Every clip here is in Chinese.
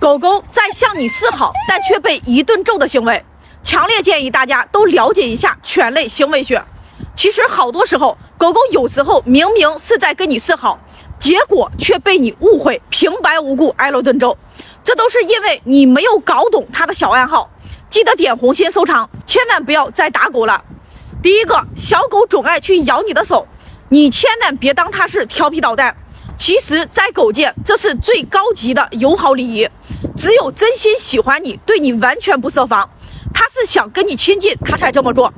狗狗在向你示好，但却被一顿揍的行为。强烈建议大家都了解一下犬类行为学。其实好多时候，狗狗有时候明明是在跟你示好，结果却被你误会，平白无故挨了顿揍。这都是因为你没有搞懂它的小暗号。记得点红心收藏，千万不要再打狗了。第一个，小狗总爱去咬你的手，你千万别当它是调皮捣蛋。其实在狗界，这是最高级的友好礼仪。只有真心喜欢你，对你完全不设防，它是想跟你亲近，它才这么做。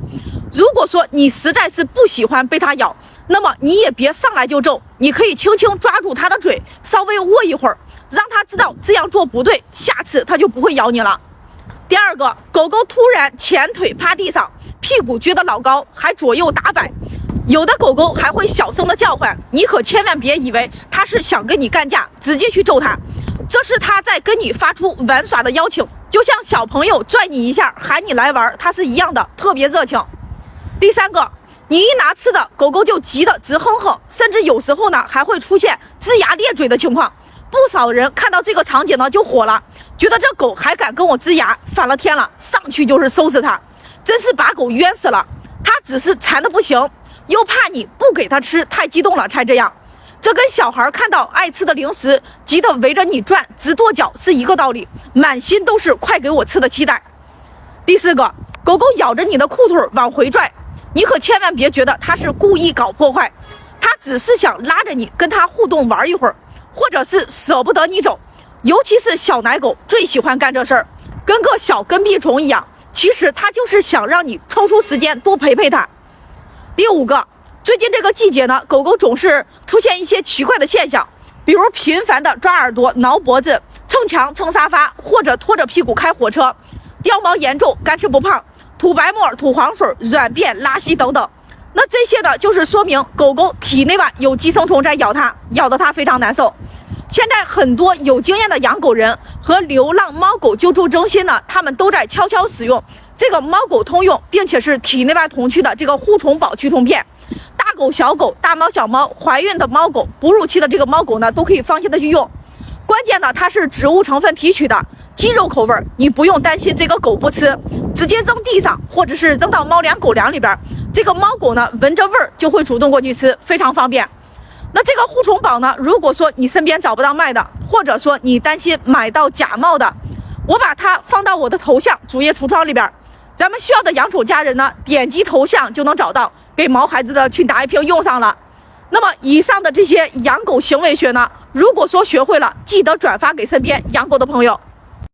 如果说你实在是不喜欢被它咬，那么你也别上来就揍，你可以轻轻抓住它的嘴，稍微握一会儿，让它知道这样做不对，下次它就不会咬你了。第二个，狗狗突然前腿趴地上，屁股撅得老高，还左右打摆，有的狗狗还会小声的叫唤，你可千万别以为它是想跟你干架，直接去揍它，这是它在跟你发出玩耍的邀请，就像小朋友拽你一下喊你来玩，它是一样的，特别热情。第三个，你一拿吃的，狗狗就急得直哼哼，甚至有时候呢还会出现龇牙咧嘴的情况。不少人看到这个场景呢就火了，觉得这狗还敢跟我龇牙，反了天了，上去就是收拾它，真是把狗冤死了。它只是馋得不行，又怕你不给它吃，太激动了才这样。这跟小孩看到爱吃的零食急得围着你转直跺脚是一个道理，满心都是快给我吃的期待。第四个，狗狗咬着你的裤腿往回拽，你可千万别觉得它是故意搞破坏，它只是想拉着你跟它互动玩一会儿，或者是舍不得你走。尤其是小奶狗最喜欢干这事儿，跟个小跟屁虫一样，其实它就是想让你抽出时间多陪陪它。第五个，最近这个季节呢，狗狗总是出现一些奇怪的现象，比如频繁的抓耳朵、挠脖子、蹭墙、蹭沙发，或者拖着屁股开火车，掉毛严重、干吃不胖、吐白沫、吐黄水、软便、拉稀等等。那这些呢，就是说明狗狗体内外有寄生虫在咬它，咬得它非常难受。现在很多有经验的养狗人和流浪猫狗救助中心呢，他们都在悄悄使用这个猫狗通用，并且是体内外同驱的这个护虫宝驱虫片。大狗、小狗、大猫、小猫、怀孕的猫狗、哺乳期的这个猫狗呢，都可以放心的去用。关键呢，它是植物成分提取的，鸡肉口味，你不用担心这个狗不吃，直接扔地上或者是扔到猫粮、狗粮里边，这个猫狗呢闻着味儿就会主动过去吃，非常方便。那这个护虫宝呢，如果说你身边找不到卖的，或者说你担心买到假冒的，我把它放到我的头像主页橱窗里边，咱们需要的养宠家人呢，点击头像就能找到，给毛孩子的去拿一瓶用上了。那么以上的这些养狗行为学呢，如果说学会了，记得转发给身边养狗的朋友。